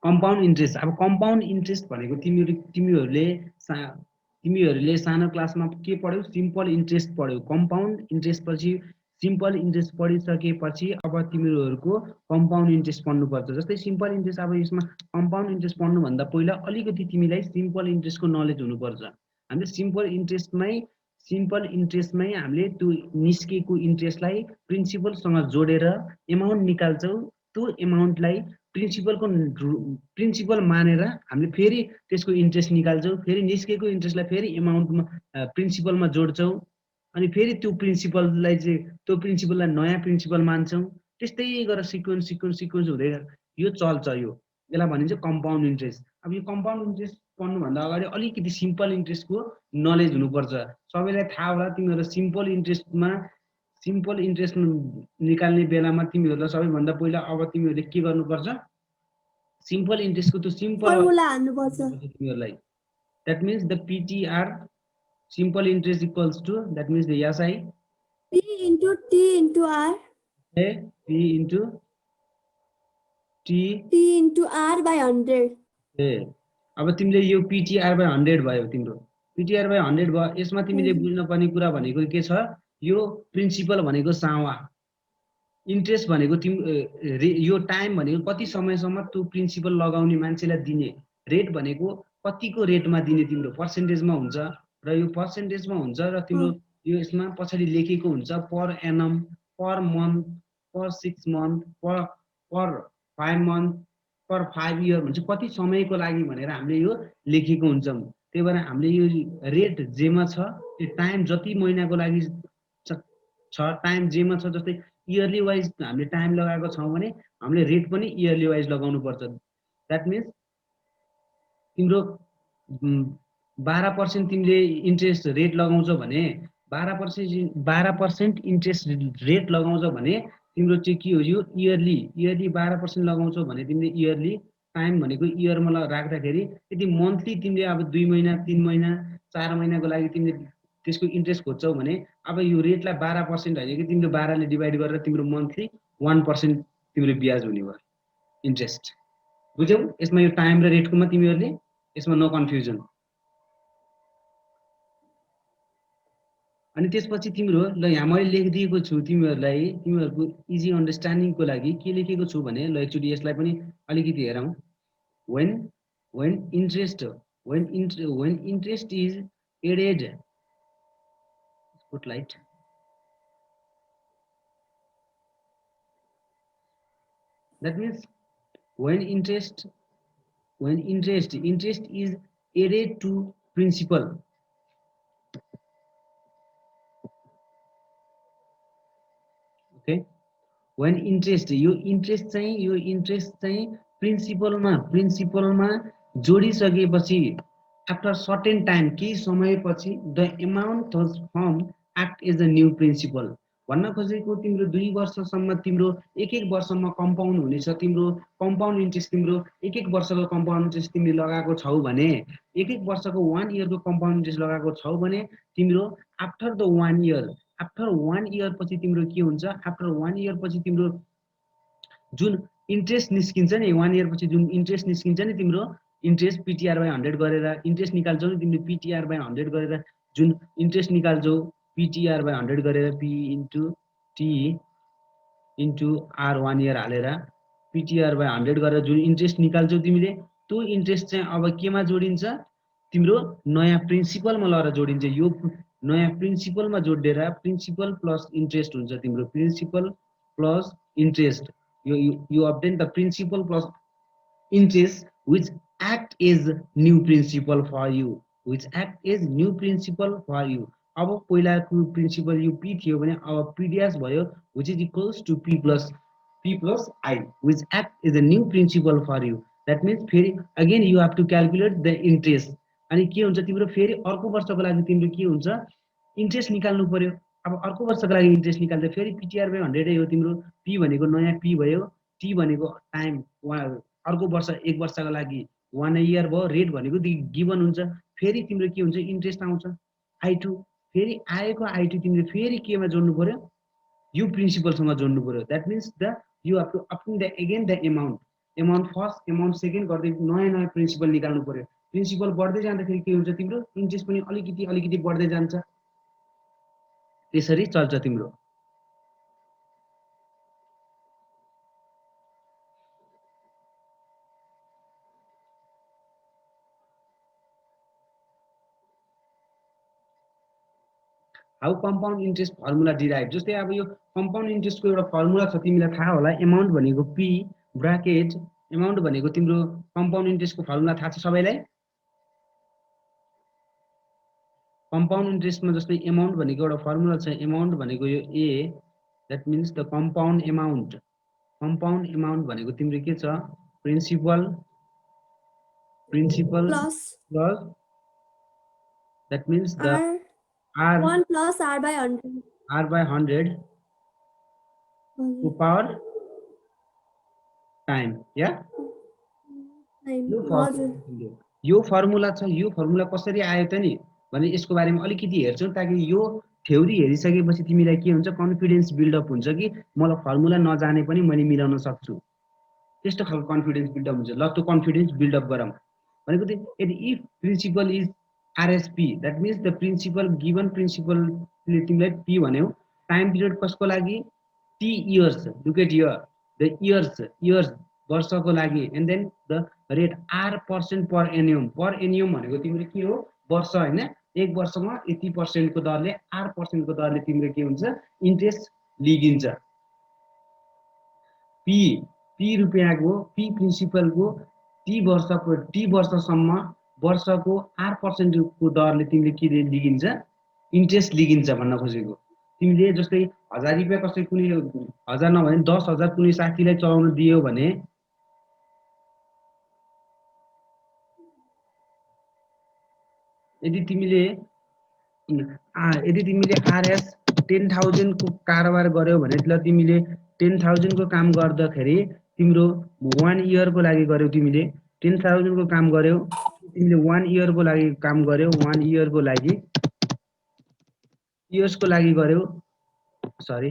Compound interest. अब compound interest भनेको तिमीहरूले सानो क्लासमा के पढ्यौ? सिम्पल इन्ट्रेस्ट पढ्यौ। कम्पाउन्ड इन्ट्रेस्ट पछि सिम्पल इन्ट्रेस्ट पढिसकेपछि अब तिमीहरूको कम्पाउन्ड इन्ट्रेस्ट पढ्नुपर्छ। जस्तै सिम्पल इन्ट्रेस्ट, अब यसमा कम्पाउन्ड इन्ट्रेस्ट पढ्नुभन्दा पहिला अलिकति तिमीलाई सिम्पल इन्ट्रेस्टको नलेज हुनुपर्छ। हामीले सिम्पल इन्ट्रेस्टमै हामीले त्यो निस्केको इन्ट्रेस्टलाई प्रिन्सिपलसँग जोडेर एमाउन्ट निकाल्छौ। त्यो एमाउन्टलाई प्रिन्सिपल मानेर हामीले फेरि त्यसको इन्ट्रेस्ट निकाल्छौँ। फेरि निस्केको इन्ट्रेस्टलाई फेरि एमाउन्टमा प्रिन्सिपलमा जोड्छौँ। अनि फेरि त्यो प्रिन्सिपललाई नयाँ प्रिन्सिपल मान्छौँ। त्यस्तै गरेर सिक्वेन्स हुँदै यो चल्छ। यसलाई भनिन्छ कम्पाउन्ड इन्ट्रेस्ट। अब यो कम्पाउन्ड इन्ट्रेस्ट पढ्नुभन्दा अगाडि अलिकति सिम्पल इन्ट्रेस्टको नलेज हुनुपर्छ। सबैलाई थाहा होला, तिमीहरू सिम्पल इन्ट्रेस्ट निकाल्ने बेलामा तिमीहरूलाई सबैभन्दा पहिला अब तिमीहरूले के गर्नुपर्छ? सिम्पल इन्ट्रेस्टको त्यो सिम्पल फर्मुला हाल्नुपर्छ तिमीहरूलाई। That means the PTR simple interest equals to, that means the SI P into T into R. P into T into R by 100. अब तिमीले यो पिटिआर बाई 100 भयो। तिम्रो पिटिआर बाई 100 भयो। यसमा तिमीले बुझ्नुपर्ने कुरा भनेको के छ? यो प्रिन्सिपल भनेको सावा, इन्ट्रेस्ट भनेको यो टाइम भनेको कति समयसम्म त्यो प्रिन्सिपल लगाउने मान्छेलाई दिने, रेट भनेको कतिको रेटमा दिने तिम्रो पर्सेन्टेजमा हुन्छ। र यो पर्सेन्टेजमा हुन्छ र तिम्रो यो यसमा पछाडि लेखेको हुन्छ पर एनम, पर मन्थ, पर 6 मन्थ, पर 5 मन्थ, पर 5 इयर भन्छ। कति समयको लागि भनेर हामीले यो लेखेको हुन्छ। त्यही भएर हामीले यो रेट जेमा छ, त्यो टाइम जति महिनाको लागि छ, टाइम जेमा छ। जस्तै इयरली वाइज हामीले टाइम लगाएको छौँ भने हामीले रेट पनि इयरली वाइज लगाउनु पर्छ। द्याट मिन्स तिम्रो 12% तिमीले इन्ट्रेस्ट रेट लगाउँछौ भने 12% इन्ट्रेस्ट रेट लगाउँछौ भने तिम्रो चाहिँ के हो? यो इयरली 12% लगाउँछौ भने तिमीले इयरली टाइम भनेको इयरमा राख्दाखेरि यदि मन्थली तिमीले अब 2 महिना 3 महिना 4 महिनाको लागि तिमीले त्यसको इन्ट्रेस्ट खोज्छौ भने अब यो रेटलाई 12% होइन कि तिम्रो 12 ले डिभाइड गरेर तिम्रो मन्थली 1% तिम्रो ब्याज हुने भयो इन्ट्रेस्ट। बुझ्यौ? यसमा यो टाइम र रेटकोमा तिमीहरूले यसमा नो कन्फ्युजन। अनि त्यसपछि तिम्रो ल यहाँ मैले लेखिदिएको छु तिमीहरूको इजी अन्डरस्ट्यान्डिङको लागि के लेखेको छु भने ल एकचोटि यसलाई पनि अलिकति हेरौँ। when interest is added, spotlight, that means when interest is added to principal, okay, when interest यो इन्ट्रेस्ट चाहिँ प्रिन्सिपलमा जोडिसकेपछि आफ्टर सर्टेन टाइम केही समयपछि the amount form act as a new principal. भन्न खोजेको तिम्रो 2 वर्षसम्म तिम्रो एक वर्षमा कम्पाउन्ड हुनेछ। तिम्रो कम्पाउन्ड इन्ट्रेस्ट तिम्रो एक वर्षको कम्पाउन्ड इन्ट्रेस्ट तिमीले लगाएको छौ भने एक वर्षको 1 इयरको कम्पाउन्ड इन्ट्रेस्ट लगाएको छौ भने तिम्रो आफ्टर 1 इयर पछि तिम्रो के हुन्छ? आफ्टर 1 इयर पछि तिम्रो जुन इन्ट्रेस्ट निस्किन्छ नि, 1 इयर पछि जुन इन्ट्रेस्ट निस्किन्छ नि, तिम्रो इन्ट्रेस्ट पिटिआर बाई 100 गरेर इन्ट्रेस्ट निकाल्छौ नि तिमीले। पिटिआर बाई 100 गरेर जुन इन्ट्रेस्ट निकाल्छौ पिटिआर बाई 100 गरेर P into T into R 1 year हालेर पिटिआर बाई 100 गरेर जुन इन्ट्रेस्ट निकाल्छौ तिमीले, त्यो इन्ट्रेस्ट चाहिँ अब केमा जोडिन्छ? तिम्रो नयाँ प्रिन्सिपलमा लगेर जोडिन्छ। यो नयाँ प्रिन्सिपलमा जोडेर प्रिन्सिपल प्लस इन्ट्रेस्ट हुन्छ तिम्रो। Principal plus interest you obtain the principal plus interest which act as new principal for you, अब पहिलाको प्रिन्सिपल यो पी थियो भने अब पीडीएस भयो which is equals to p plus I which act as a new principal for you. That means फेरि again you have to calculate the interest। अनि के हुन्छ तिम्रो फेरि अर्को वर्षको लागि तिम्रो के हुन्छ? इन्ट्रेस्ट निकाल्नु पर्यो। अब अर्को वर्षको लागि इन्ट्रेस्ट निकाल्दा फेरि पिटिआर बाई 100 हो तिम्रो। पी भनेको नयाँ पी भयो, टी भनेको टाइम अर्को वर्ष 1 वर्षको लागि 1 इयर भयो, रेट भनेको गिभन हुन्छ। फेरि तिम्रो के हुन्छ? इन्ट्रेस्ट आउँछ I2। फेरि आएको I2 तिमीले फेरि केमा जोड्नु पर्यो? यो प्रिन्सिपलसँग जोड्नु पर्यो। That means you have to update again the amount. Amount first amount second गर्दै नयाँ नयाँ प्रिन्सिपल निकाल्नु पर्यो। प्रिन्सिपल बढ्दै जाँदाखेरि के हुन्छ तिम्रो इन्ट्रेस्ट पनि अलिकति अलिकति बढ्दै जान्छ। त्यसरी चल्छ तिम्रो। How compound interest formula derive, जस्तै अब यो कम्पाउन्ड इन्ट्रेस्टको एउटा फर्मुला छ तिमीलाई थाहा होला, एमाउन्ट भनेको पी ब्राकेट एमाउन्ट भनेको तिम्रो कम्पाउन्ड इन्ट्रेस्टको फर्मुला थाहा छ सबैलाई। कम्पाउन्ड इन्ट्रेस्टमा जस्तै एमाउन्ट भनेको एउटा फर्मुला छ, एमाउन्ट भनेको यो A that means the compound amount. Compound amount भनेको तिम्रो के छ principal plus that means the R 1 plus R by 100 R by 100 to power time या यो फर्मुला छ। यो फर्मुला कसरी आयो त नि भने यसको बारेमा अलिकति हेर्छौँ ताकि यो थ्योरी हेरिसकेपछि तिमीलाई के हुन्छ कन्फिडेन्स बिल्डअप हुन्छ कि मलाई फर्मुला नजाने पनि मैले मिलाउन सक्छु, त्यस्तो खालको कन्फिडेन्स बिल्डअप हुन्छ। ल त्यो कन्फिडेन्स बिल्डअप गरौँ भनेको चाहिँ यदि if principal is RSP that means the principal given प्रिन्सिपलले तिमीलाई पी भन्यो, टाइम पिरियड कसको लागि T years, look at here the years वर्षको लागि, and then the rate R percent per annum भनेको तिम्रो के हो वर्ष होइन, एक वर्षमा यति पर्सेन्टको दरले आर पर्सेन्टको दरले तिम्रो के हुन्छ इन्ट्रेस्ट लिगिन्छ। पी रुपियाँको पी प्रिन्सिपलको टी वर्षसम्म वर्षको आर पर्सेन्टको दरले तिमीले के लिगिन्छ इन्ट्रेस्ट लिगिन्छ भन्न खोजेको। तिमीले जस्तै 1000 रुपियाँ कसै कुनै 1000 नभए 10,000 कुनै साथीलाई चलाउन दियो भने यदि तिमीले आरएस 10,000 को कारोबार गर्यो भने ल तिमीले 10,000 को काम गर्दाखेरि तिम्रो 1 इयर को लागि गर्यो, तिमीले 10,000 को काम गर्यो, तिमीले 1 इयर को लागि काम गर्यो, 1 इयर को लागि इयर्स को लागि गर्यो, सरी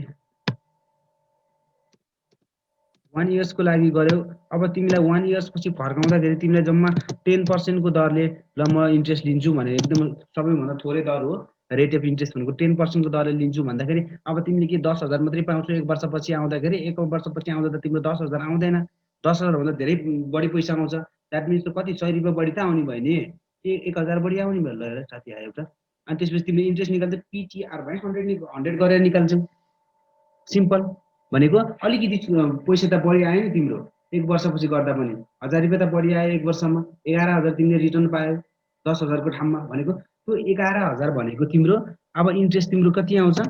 1 इयर्स को लागि गर्यो। अब तिमीलाई 1 इयर्स पछि फर्काउँदाखेरि तिमीलाई जम्मा 10% को दरले ल म इन्ट्रेस्ट लिन्छु भने एकदम सबैभन्दा थोरै दर हो रेट अफ इन्ट्रेस्ट भनेको 10% को दरले लिन्छु भन्दाखेरि अब तिमीले के 10,000 मात्रै पाउँछौ, एक वर्षपछि आउँदाखेरि एक वर्षपछि आउँदा त तिम्रो 10,000 आउँदैन, 10,000 भन्दा धेरै बढी पैसा आउँछ। द्याट मिन्स कति 100 रुपियाँ बढी त आउने भयो नि, 1000 बढी आउने भयो। ल साथी आयो एउटा, अनि त्यसपछि तिमीले इन्ट्रेस्ट निकाल्छौ पिटिआर बाइ 100 गरेर निकाल्छौ। सिम्पल भनेको अलिकति पैसा त बढी आयो नि तिम्रो एक वर्षपछि गर्दा पनि, 1000 रुपियाँ त बढी आयो एक वर्षमा, 11,000 तिमीले रिटर्न पायो 10,000 को ठाउँमा। भनेको त्यो 11,000 भनेको तिम्रो अब इन्ट्रेस्ट तिम्रो कति आउँछ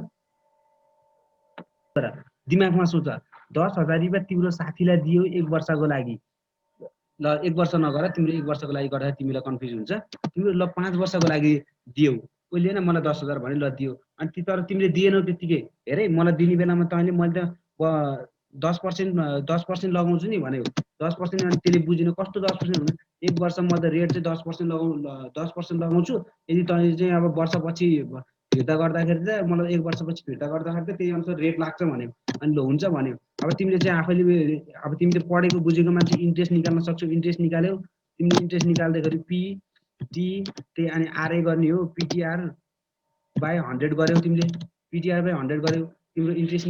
दिमागमा सोच, 10,000 रुपियाँ तिम्रो साथीलाई दियो एक वर्षको लागि, ल एक वर्ष नगर तिम्रो एक वर्षको लागि गर्दा तिमीलाई कन्फ्युज हुन्छ, तिम्रो ल 5 वर्षको लागि दियौ, उसले न मलाई 10,000 भने ल दियो, अनि तर तिमीले दिएनौ त्यतिकै, हेरे मलाई दिने बेलामा तैँले मैले त 10% लगाउँछु नि भन्यो, 10% अनि त्यसले बुझिन कस्तो 10% भने एक वर्ष म त रेट चाहिँ 10% लगाउँछु, यदि तैँले चाहिँ अब वर्षपछि फिर्ता गर्दाखेरि चाहिँ मलाई एक वर्षपछि फिर्ता गर्दाखेरि चाहिँ त्यही अनुसार रेट लाग्छ भन्यो, अनि ल हुन्छ भन्यो। अब तिमीले चाहिँ आफैले अब तिमीले पढेको बुझेको मान्छे इन्ट्रेस्ट निकाल्न सक्छौ, इन्ट्रेस्ट निकाल्यौ, तिमीले इन्ट्रेस्ट निकाल्दाखेरि पी टी त्यही अनि आरए गर्ने हो, पिटिआर बाई 100 गर्यौ, तिमीले पिटिआर बाई 100 गर्यौ, तिम्रो इन्ट्रेस्ट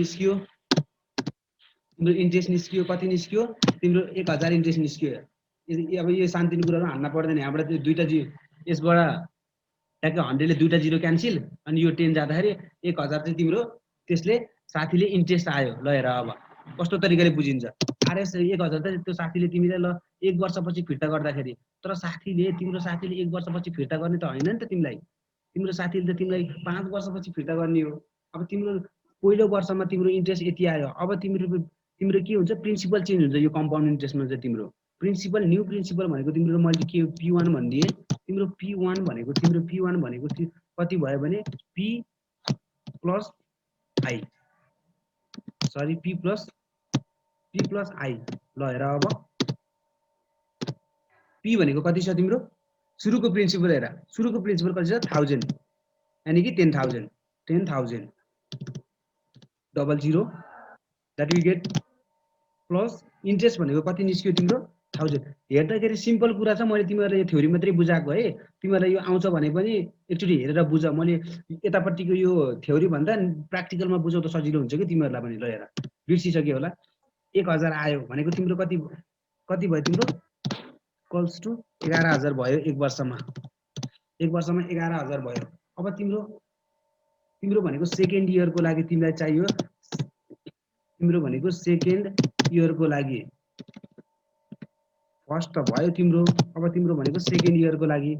निस्कियो, कति निस्कियो तिम्रो 1000 इन्ट्रेस्ट निस्कियो। अब यो शान्तिनी कुराहरू हान्न पर्दैन, यहाँबाट त्यो दुईटा यसबाट ट्याक्कै 100 ले दुईटा जिरो क्यान्सिल, अनि यो 10 जाँदाखेरि 1000 चाहिँ तिम्रो त्यसले साथीले इन्ट्रेस्ट आयो। ल हेर अब कस्तो तरिकाले बुझिन्छ, आरएस 1000 त त्यो साथीले तिमीले ल एक वर्षपछि फिर्ता गर्दाखेरि, तर तिम्रो साथीले एक वर्षपछि फिर्ता गर्ने त होइन नि त तिमीलाई, तिम्रो साथीले त तिमीलाई 5 वर्षपछि फिर्ता गर्ने हो। अब तिम्रो पहिलो वर्षमा तिम्रो इन्ट्रेस्ट यति आयो, अब तिम्रो के हुन्छ प्रिन्सिपल चेन्ज हुन्छ। यो कम्पाउन्ड इन्ट्रेस्टमा चाहिँ तिम्रो प्रिन्सिपल न्यू प्रिन्सिपल भनेको तिम्रो मैले के P1 भनिदिएँ, तिम्रो P1 भनेको कति भयो भने P plus I, sorry P plus I. ल हेर अब P भनेको कति छ तिम्रो सुरुको प्रिन्सिपल, हेर सुरुको प्रिन्सिपल कति छ 1000 यानी कि 10,000 00 that we get plus interest भनेको कति निस्क्यो तिम्रो 1000 हेर्दाखेरि सिम्पल कुरा छ मैले तिमीहरूलाई यो थ्योरी मात्रै बुझाएको है तिमीहरूलाई यो आउँछ भने पनि एकचोटि हेरेर बुझ मैले यतापट्टिको यो थ्योरी भन्दा प्र्याक्टिकलमा बुझाउँदा सजिलो हुन्छ कि तिमीहरूलाई पनि ल हेर बिर्सिसक्यो होला 1000 आयो भनेको तिम्रो कति कति भयो तिम्रो इक्वल्स टु 11000 भयो एक वर्षमा 11000 भयो अब तिम्रो भनेको सेकेन्ड इयरको लागि तिमीलाई चाहियो तिम्रो भनेको सेकेन्ड इयरको लागि फर्स्ट त भयो तिम्रो अब तिम्रो भनेको सेकेन्ड इयरको लागि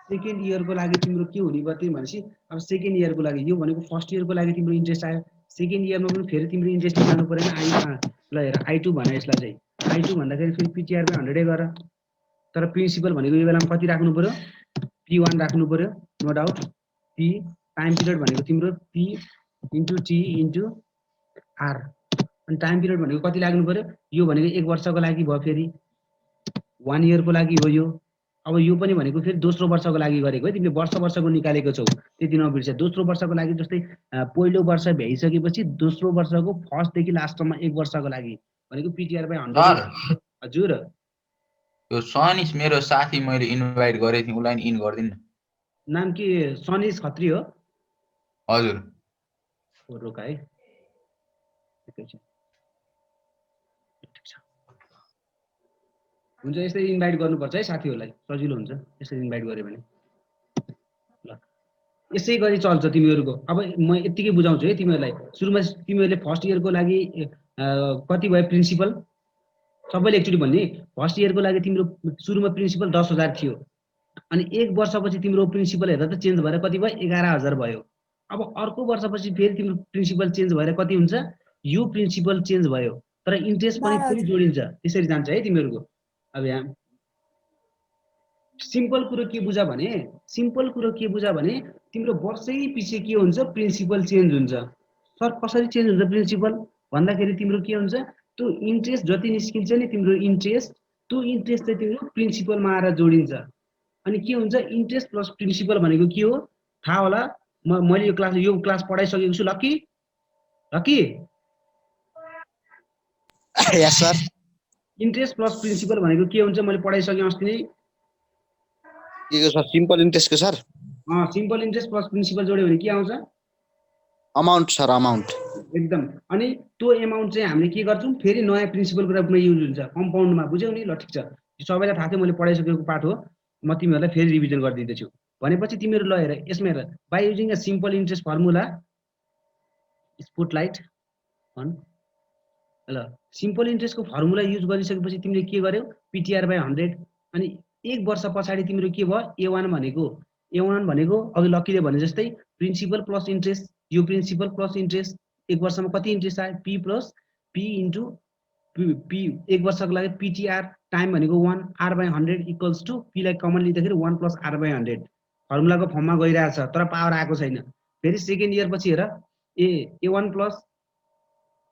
सेकेन्ड इयरको लागि तिम्रो के हुने भयो त्यो भनेपछि अब सेकेन्ड इयरको लागि यो भनेको फर्स्ट इयरको लागि तिम्रो इन्ट्रेस्ट आयो सेकेन्ड इयरमा पनि फेरि तिम्रो इन्ट्रेस्ट निकाल्नु परेन ल हेर I2 भने यसलाई चाहिँ I2 भन्दाखेरि फेरि PTR/100 गर तर प्रिन्सिपल भनेको यो बेलामा कति राख्नु पर्यो P1 राख्नु पर्यो no doubt P time period भनेको तिम्रो P into T into R अनि टाइम पिरियड भनेको कति लाग्नु पर्यो यो भनेको एक वर्षको लागि भयो फेरि 1 इयरको लागि हो यो अब यो पनि भनेको फेरि दोस्रो वर्षको लागि गरेको है तिमीले वर्षको निकालेको छौ त्यति नबिर्स दोस्रो वर्षको लागि जस्तै पहिलो वर्ष भ्याइसकेपछि दोस्रो वर्षको फर्स्टदेखि लास्टसम्म एक वर्षको लागि भनेको PTR/100 हजुर यो सनिस मेरो साथी मैले इन्भाइट गरे थिए उलाई इन गर्दिन नाम के सनिस खत्री हो हजुर रोका है हुन्छ यसरी इन्भाइट गर्नुपर्छ है साथीहरूलाई सजिलो हुन्छ यसरी इन्भाइट गऱ्यो भने ल यसै गरी चल्छ तिमीहरूको अब म यतिकै बुझाउँछु है तिमीहरूलाई सुरुमा तिमीहरूले फर्स्ट इयरको लागि कति भयो प्रिन्सिपल सबैले एकचोटि भन्ने फर्स्ट इयरको लागि तिम्रो सुरुमा प्रिन्सिपल 10000 थियो अनि एक वर्षपछि तिम्रो प्रिन्सिपल हेर्दा त चेन्ज भएर कति भयो 11000 भयो अब अर्को वर्षपछि फेरि तिम्रो प्रिन्सिपल चेन्ज भएर कति हुन्छ यो प्रिन्सिपल चेन्ज भयो तर इन्ट्रेस्ट पनि फेरि जोडिन्छ त्यसरी जान्छ है तिमीहरूको अब यहाँ सिम्पल कुरो के बुझ भने तिम्रो वर्षै पछि के हुन्छ प्रिन्सिपल चेन्ज हुन्छ सर कसरी चेन्ज हुन्छ प्रिन्सिपल भन्दाखेरि तिम्रो के हुन्छ त्यो इन्ट्रेस्ट जति निस्किन्छ नि तिम्रो इन्ट्रेस्ट त्यो इन्ट्रेस्ट चाहिँ तिम्रो प्रिन्सिपलमा आएर जोडिन्छ अनि के हुन्छ इन्ट्रेस्ट प्लस प्रिन्सिपल भनेको के हो थाहा होला मैले यो क्लास पढाइसकेको छु lucky yes sir interest plus principal भनेको के हुन्छ मैले पढाइसकेँ अस्ति नै के को सर सिम्पल इन्ट्रेस्टको sir simple interest plus principal जोड्यो भने के आउँछ अमाउन्ट सर अमाउन्ट एकदम अनि त्यो एमाउन्ट चाहिँ हामीले के गर्छौँ फेरि नयाँ प्रिन्सिपलको रूपमा युज हुन्छ कम्पाउन्डमा बुझ्यौ नि ल ठिक छ सबैलाई थाहा थियो मैले पढाइसकेको पाठ हो म तिमीहरूलाई फेरि रिभिजन गरिदिँदैछु भनेपछि तिमीहरू ल हेर यसमा हेर by using a simple interest formula spotlight on ल सिम्पल इन्ट्रेस्टको फर्मुला युज गरिसकेपछि तिमीले के गर्यौ PTR/100 अनि एक वर्ष पछाडि तिम्रो के भयो A1 भनेको अघि लकीले भने जस्तै प्रिन्सिपल प्लस इन्ट्रेस्ट यो प्रिन्सिपल प्लस इन्ट्रेस्ट एक वर्षमा कति इन्ट्रेस्ट आयो P plus P into P एक वर्षको लागि PTR टाइम भनेको 1 R/100 इक्वल्स टु P लाई कमन लिँदाखेरि 1 प्लस R/100 फर्मुलाको फर्ममा गइरहेछ तर पावर आएको छैन फेरि सेकेन्ड इयर पछि हेर A1 प्लस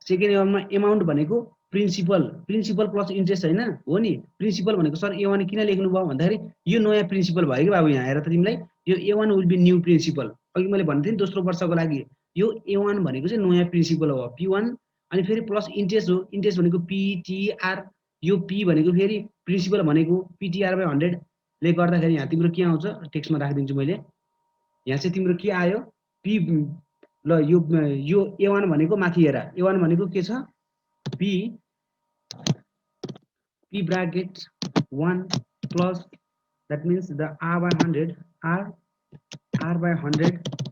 सेकेन्ड इयरमा एमाउन्ट भनेको प्रिन्सिपल प्लस इन्ट्रेस्ट हैन हो नि प्रिन्सिपल भनेको सर A1 किन लेख्नु भयो भन्दाखेरि यो नयाँ प्रिन्सिपल भयो कि बाबु यहाँ हेर त तिमीलाई यो A1 will be new principal अघि मैले भन्थे नि दोस्रो वर्षको लागि यो A1 भनेको चाहिँ नयाँ प्रिन्सिपल हो P1 अनि फेरि प्लस इन्ट्रेस्ट हो इन्ट्रेस्ट भनेको PTR यो P भनेको फेरि प्रिन्सिपल भनेको PTR/100 ले गर्दाखेरि यहाँ तिम्रो के आउँछ टेक्स्टमा राखिदिन्छु मैले यहाँ चाहिँ तिम्रो के आयो P ल यो A1 भनेको माथि हेर A1 भनेको के छ P bracket 1 plus that means the R/100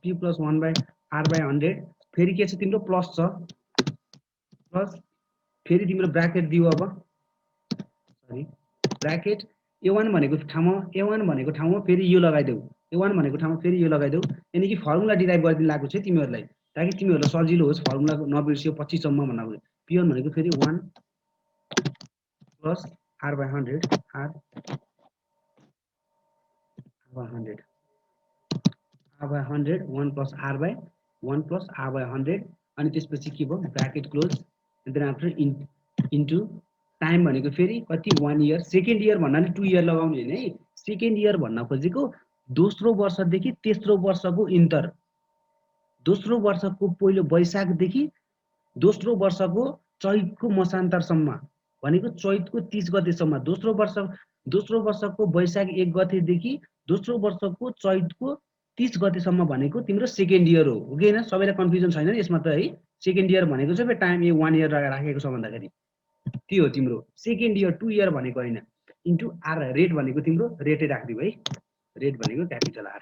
P plus 1 by R/100 फेरि के छ तिम्रो प्लस छ प्लस फेरि तिम्रो ब्राकेट दियो अब सरी ब्राकेट A1 भनेको ठाउँमा फेरि यो लगाइदेऊ A1 भनेको ठाउँमा फेरि यो लगाइदेऊ यानी कि फर्मुला डिराइभ गरिदिन लाग्यो छ तिमीहरूलाई ताकि तिमीहरूलाई सजिलो होस् फर्मुला नबिर्सियो 25 सम्म भन्नको P1 भनेको फेरि 1 plus R/100 R/100 1 plus R/100 अनि त्यसपछि के भयो bracket close and then after into time भनेको फेरि कति 1 इयर सेकेन्ड इयर भन्नाले 2 इयर लगाउने हैन है सेकेन्ड इयर भन्न खोजेको दोस्रो वर्षदेखि तेस्रो वर्षको इन्टर, दोस्रो वर्षको पहिलो वैशाखदेखि दोस्रो वर्षको चैतको मसान्तरसम्म भनेको चैतको 30 गतेसम्म, दोस्रो वर्षको वैशाख 1 गतेदेखि दोस्रो वर्षको चैतको 30 गतेसम्म भनेको तिम्रो सेकेन्ड इयर हो कि होइन? सबैलाई कन्फ्युजन छैन यसमा त है? सेकेन्ड इयर भनेको चाहिँ टाइम 1 इयर राखेको छ भन्दाखेरि त्यो हो तिम्रो सेकेन्ड इयर। 2 इयर भनेको होइन। इन्टु आर, रेट भनेको तिम्रो रेटै राखिदियो है, रेट भनेको capital R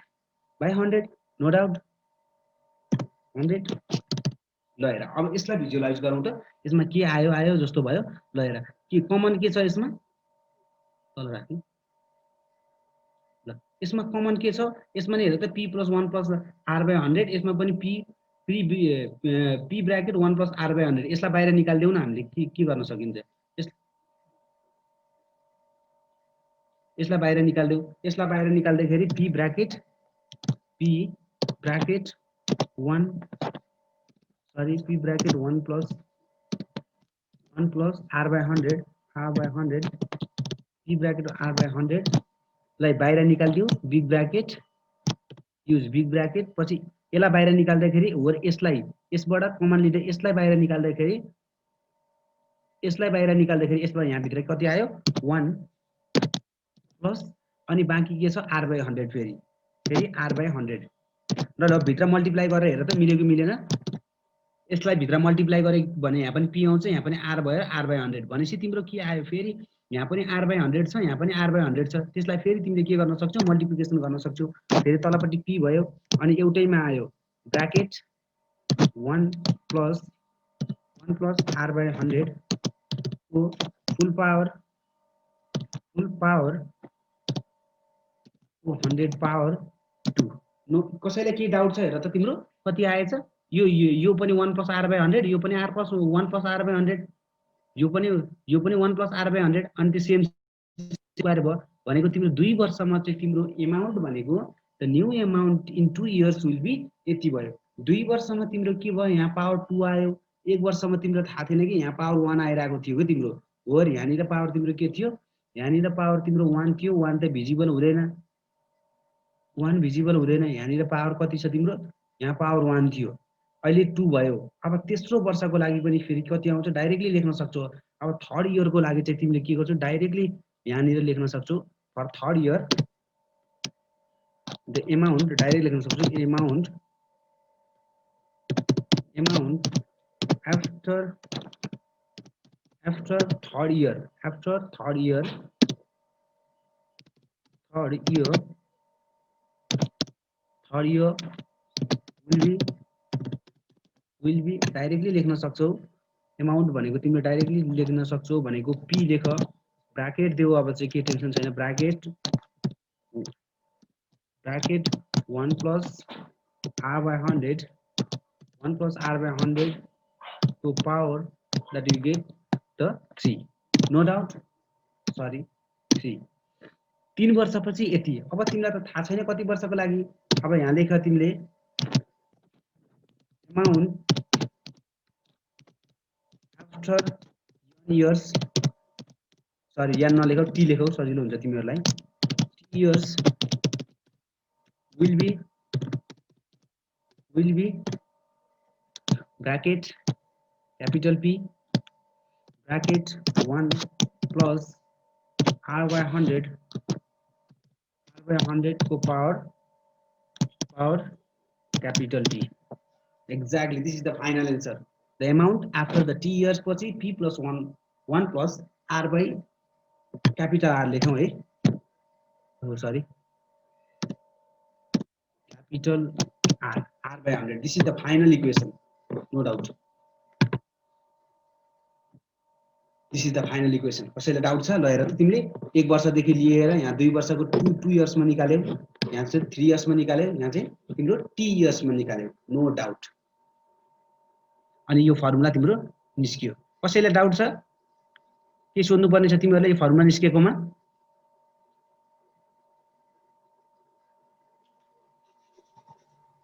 by 100, no doubt 100। ल हेर अब यसलाई भिजुअलाइज गरौँ त, यसमा के आयो आयो जस्तो भयो। ल हेर के कमन के छ यसमा, तल राख्नु। ल यसमा कमन के छ, यसमा नि हेर त p + 1 + r / 100, यसमा पनि p ब्र्याकेट 1 + r / 100, यसलाई बाहिर निकाल्दिउँ न हामीले, के गर्न सकिन्छ, यसलाई बाहिर निकाल्दिउँ। यसलाई बाहिर निकाल्दाखेरि p bracket 1 p bracket 1 + r / 100 p bracket r / 100 लाई बाहिर निकाल्दियो, big bracket use big bracket, पछि यसलाई बाहिर निकाल्दाखेरि यसलाई यसबाट कमन लिँदै यसलाई बाहिर निकाल्दाखेरि यसमा यहाँभित्र कति आयो 1 प्लस अनि बाँकी के छ r / 100 फेरि r / 100। ल भित्र मल्टिप्लाई गरेर हेर त मिल्यो कि मिलेन। यसलाई भित्र मल्टिप्लाई गरे भने यहाँ पनि p आउँछ, यहाँ पनि r भयो, r / 100 भनेपछि तिम्रो के आयो, फेरि यहाँ पनि r / 100 छ, यहाँ पनि r / 100 छ। त्यसलाई फेरि तिमीले के गर्न सक्छौ, मल्टिप्लिकेसन गर्न सक्छौ। फेरि तलपट्टि p भयो अनि एउटैमा आयो ब्र्याकेट 1 + r / 100 को फुल पावर को 100 पावर 2। नो कसैलाई के डाउट छ हेर त तिम्रो कति आएछ, यो पनि 1 + r / 100, यो पनि 1 + r / 100, यो पनि 1 + r / 100 अनि त्यो सेम स्क्वायर भयो भनेको तिम्रो 2 वर्षमा चाहिँ तिम्रो एमाउन्ट भनेको the new amount in 2 years will be यति भयो। 2 वर्षमा तिम्रो के भयो, यहाँ पावर 2 आयो। 1 वर्षमा तिम्रो थाहा थिएन कि यहाँ पावर 1 आइरहेको थियो कि तिम्रो, हो यहाँनिर पावर तिम्रो के थियो, यहाँनिर पावर तिम्रो 1 थियो। 1 त भिजिबल हुँदैन, 1 भिजिबल हुँदैन। यहाँनिर पावर कति छ तिम्रो, यहाँ पावर 1 थियो, अहिले 2 भयो। अब तेस्रो वर्षको लागि पनि फेरि कति आउँछ डाइरेक्टली लेख्न सक्छौ। अब थर्ड इयरको लागि चाहिँ तिमीले के गर्छौ, डाइरेक्टली यहाँनिर लेख्न सक्छौ for third year the amount, direct लेख्न सक्छौ amount after third year will be directly लेख्न सक्छौ। एमाउन्ट भनेको तिमीले डाइरेक्टली लेख्न सक्छौ भनेको p लेख, ब्र्याकेट देऊ। अब चाहिँ के टेन्सन छैन, bracket 1 + r / 100 1 + r / 100 to power that you get the 3, no doubt, sorry 3। 3 वर्षपछि यति। अब तिमीलाई त थाहा छैन कति वर्षको लागि, अब यहाँ लेख तिमीले एमाउन्ट आफ्टर इयर्स, सरी यहाँ नलेखौ, टी लेखौ सजिलो हुन्छ तिमीहरूलाई। Years will be bracket capital P bracket 1 + r / 100 को power capital T। Exactly, this is the final answer. The amount after the t years पछि p + 1 + r by capital R लेखौं है। Oh, sorry, capital R by 100. This is the final equation, no doubt. This is the final equation. कसैलाई doubt छ? ल हेर त तिमीले 1 वर्षदेखि लिएर यहाँ 2 वर्षको 2 इयर्समा निकाल्यौ, यहाँ चाहिँ 3 इयर्समा निकाल्यौ, यहाँ चाहिँ तिम्रो t इयर्समा निकाल्यौ, नो डाउट। अनि यो फर्मुला तिम्रो निस्कियो। कसैलाई डाउट छ? के सोध्नु पर्ने छ तिमीहरुले यो फर्मुला निस्केकोमा?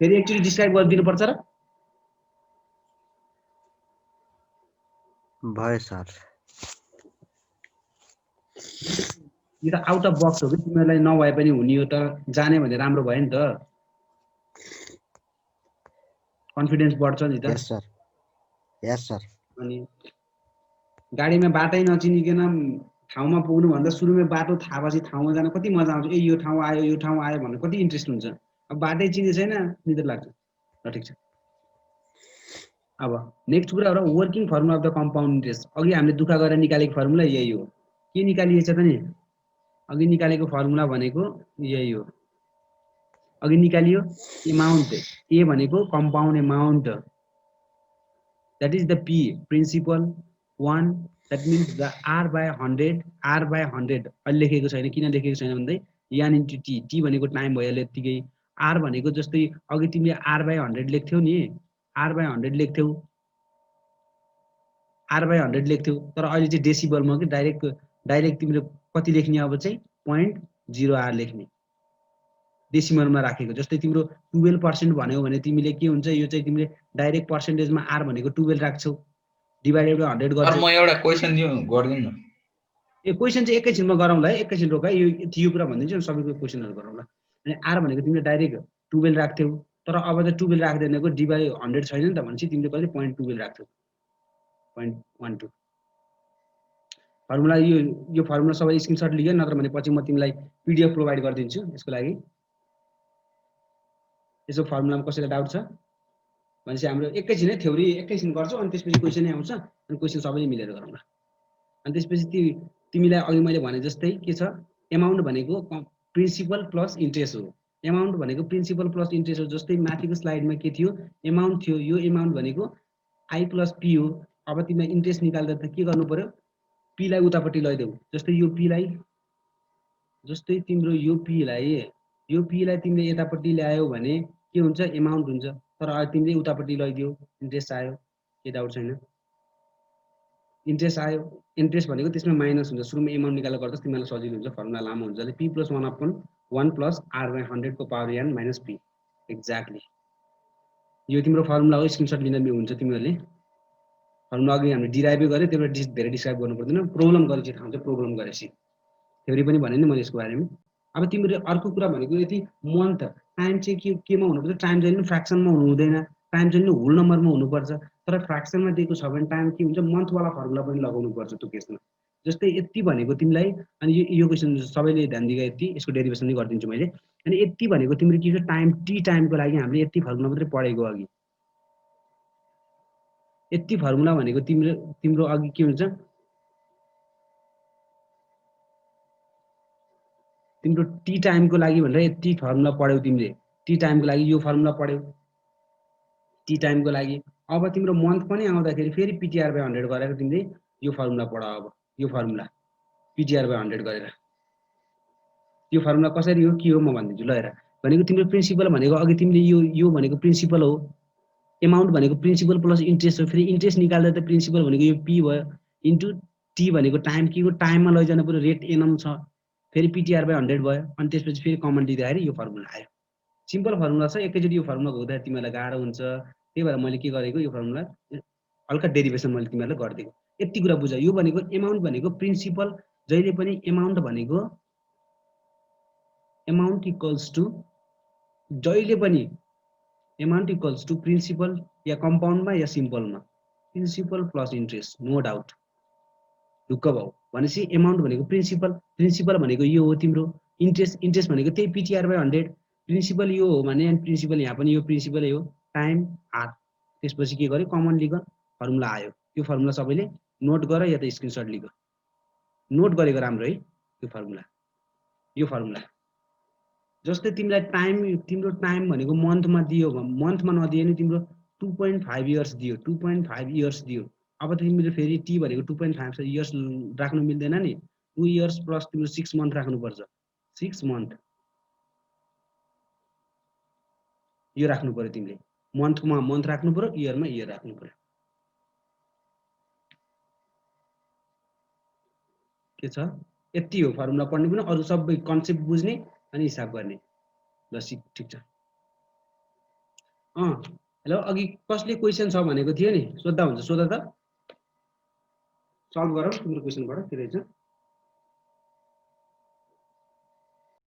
फेरि एकचोटी डिस्क्राइब गरिदिनु पर्छ र? भयो सर। यो त आउट अफ बक्स हो कि तिमीहरूलाई नभए पनि हुने हो, तर जाने भने राम्रो भयो नि त, कन्फिडेन्स बढ्छ नि त। यस सर, यस सर। अनि गाडीमा बाटै नचिनिकन ठाउँमा पुग्नु भन्दा सुरुमै बाटो थाहा भएपछि ठाउँमा जान कति मजा आउँछ। ए यो ठाउँ आयो भन्नु कति इन्ट्रेस्ट हुन्छ। अब बाटै चिने छैन निद्रा लाग्छ। ल ठिक छ। अब नेक्स्ट कुरा हो working formula of the compound interest. अघि हामीले दुःख गरेर निकालेको फर्मुला यही हो। के निकालिएछ त नि? अघि निकालेको फर्मुला भनेको यही हो। अघि निकालियो एमाउन्ट, ए भनेको compound amount, that is the P, principal 1, that means the R by 100, R by 100 अहिले लेखेको छैन, किन लेखेको छैन भन्दै n into t, t भनेको टाइम भयो यतिकै, R भनेको जस्तै अघि तिमीले R by 100 लेख्थ्यौ नि, R by 100 लेख्थ्यौ, R by 100 लेख्थ्यौ, तर अहिले चाहिँ डेसिबलमा कि डाइरेक्ट तिमीले कति लेख्ने अब चाहिँ 0.0 R लेख्ने, डेसिमलमा राखेको। जस्तै तिम्रो 12% भन्यो भने तिमीले के हुन्छ, यो चाहिँ तिमीले डाइरेक्ट पर्सेन्टेजमा आर भनेको 12 राख्छौ, डिभाइडेड बाइ 100 गर्छौ। म एउटा क्वेशन गर्दिन न। ए क्वेशन चाहिँ एकैछिनमा गरौँला है, एकैछिन रोक है, यो कुरा भनिदिन्छु नि, सबैको क्वेशनहरु गरौँला। अनि आर भनेको तिमीले डाइरेक्ट 12 राख्थ्यौ, तर अब चाहिँ 12 राख्दैनको डिभाइड 100 छैन नि त भनेपछि तिमीले कहिले 0.12 राख्थ्यौ, 0.12। फर्मुला यो फर्मुला सबै स्क्रिनशट लियो, नत्र भने पछि म तिमीलाई पीडीएफ प्रोभाइड गरिदिन्छु यसको लागि। यसो फर्मुलामा कसैलाई डाउट छ भनेपछि हाम्रो एकैछिन है, थ्योरी एकैछिन गर्छौ, अनि त्यसपछि क्वेशनै आउँछ, अनि क्वेशन सबैले मिलेर गरौँला। अनि त्यसपछि तिमीलाई अघि मैले भने जस्तै के छ, एमाउन्ट भनेको प्रिन्सिपल प्लस इन्ट्रेस्ट हो। एमाउन्ट भनेको प्रिन्सिपल प्लस इन्ट्रेस्ट हो। जस्तै माथिको स्लाइडमा के थियो, एमाउन्ट थियो, यो एमाउन्ट भनेको आई प्लस पी हो। अब तिमीलाई इन्ट्रेस्ट निकाल्दा त के गर्नु पर्यो, पी लाई उतापट्टि लैदेऊ। जस्तै यो पी लाई, जस्तै तिम्रो यो पी लाई तिमीले यतापट्टि ल्यायौ भने के हुन्छ, एमाउन्ट हुन्छ, तर अब तिमीले उतापट्टि लैदियो, इन्ट्रेस्ट आयो, के डाउट छैन। इन्ट्रेस्ट आयो, इन्ट्रेस्ट भनेको त्यसमा माइनस हुन्छ, सुरुमा एमाउन्ट निकालेर गर्दा तिमीलाई सजिलो हुन्छ, फर्मुला लामो हुन्छ। जस्तै p + 1/1 + r/100 को पावर n - p, एक्ज्याक्टली यो तिम्रो फर्मुला हो। स्क्रिनशट लिन हुन्छ तिमीहरूले। फर्मुला अघि हामीले डिराइभै गरे, त्यसबाट धेरै डिस्क्राइब गर्नु पर्दैन, प्रब्लम गरेपछि थाहा हुन्छ, प्रब्लम गरेपछि थ्योरी पनि भने नि मैले यसको बारेमा। अब तिमीले अर्को कुरा भनेको यति मन्थ टाइम चाहिँ केमा हुनुपर्छ, टाइम जहिले पनि फ्र्याक्सनमा हुनु हुँदैन, टाइम जहिले पनि होल नम्बरमा हुनुपर्छ। तर फ्र्याक्सनमा दिएको छ भने टाइम के हुन्छ, मन्थवाला फर्मुला पनि लगाउनु पर्छ त्यो केसमा। जस्तै यति भनेको तिमीलाई, अनि यो क्वेसन सबैले ध्यान दिएर यति यसको डेरिभेसन पनि गरिदिन्छु मैले। अनि यति भनेको तिम्रो के छ, टाइम टी टाइमको लागि हामीले यति फर्मुला मात्रै पढेको अघि। यति फर्मुला भनेको तिम्रो अघि के हुन्छ, तिम्रो टी टाइमको लागि भनेर यति फर्मुला पढ्यौ तिमीले, टी टाइमको लागि यो फर्मुला पढ्यौ टी टाइमको लागि। अब तिम्रो मन्थ पनि आउँदाखेरि फेरि ptr/100 गरेर तिमीले यो फर्मुला पढ। अब यो फर्मुला ptr/100 गरेर यो फर्मुला कसरी हो के हो म भनिदिन्छु ल। हेर, भनेको तिम्रो प्रिन्सिपल भनेको अघि तिमीले यो भनेको प्रिन्सिपल हो, एमाउन्ट भनेको प्रिन्सिपल प्लस इन्ट्रेस्ट हो। फेरि इन्ट्रेस्ट निकाल्दा त प्रिन्सिपल भनेको यो पी भयो, इन्टु टी भनेको टाइम, के को टाइममा लैजानु पर्यो, रेट एनम छ, फेरि ptr/100 भयो। अनि त्यसपछि फेरि कमन लिँदाखेरि यो फर्मुला आयो। सिम्पल फर्मुला छ, एकैचोटि यो फर्मुला हुँदा तिमीलाई गाह्रो हुन्छ, त्यही भएर मैले के गरेको, यो फर्मुला हल्का डेरिभेसन मैले तिमीहरूलाई गरिदिएको। यति कुरा बुझ। यो भनेको एमाउन्ट भनेको प्रिन्सिपल, जहिले पनि एमाउन्ट भनेको एमाउन्ट इक्वल्स टु, जहिले पनि एमाउन्ट इक्वल्स टु प्रिन्सिपल या कम्पाउन्डमा या सिम्पलमा principal plus interest, no doubt. ढुक्क भाउ भनेपछि एमाउन्ट भनेको प्रिन्सिपल, प्रिन्सिपल भनेको यो हो तिम्रो, इन्ट्रेस्ट भनेको त्यही ptr/100, प्रिन्सिपल यो हो भने प्रिन्सिपल यहाँ पनि यो प्रिन्सिपलै हो, टाइम आर। त्यसपछि के गर्यो, कमन लिग, फर्मुला आयो। यो फर्मुला सबैले नोट गर या त स्क्रिनशट लिग, नोट गरेको राम्रो है। यो फर्मुला जस्तै तिमीलाई टाइम, तिम्रो टाइम भनेको मन्थमा दियो, मन्थमा नदिए नि तिम्रो 2.5 इयर्स दियो, 2.5 इयर्स दियो। अब तिमीले फेरि टी भनेको 2.5 इयर्स राख्नु मिल्दैन नि, 2 इयर्स प्लस तिम्रो 6 मन्थ राख्नुपर्छ, 6 मन्थ यो राख्नु पर्यो तिमीले। मन्थमा मन्थ राख्नु पर्यो, इयरमा इयर राख्नु पर्यो। के छ, यति हो फर्मुला पढ्ने पनि, अरू सबै कन्सेप्ट बुझ्ने अनि हिसाब गर्ने। ल ठिक छ। हेलो, अघि कसले क्वेसन छ भनेको थियो नि, सोद्धा हुन्छ, सोध त, सल्भ गरौँ तिम्रो क्वेसनबाट के रहेछ।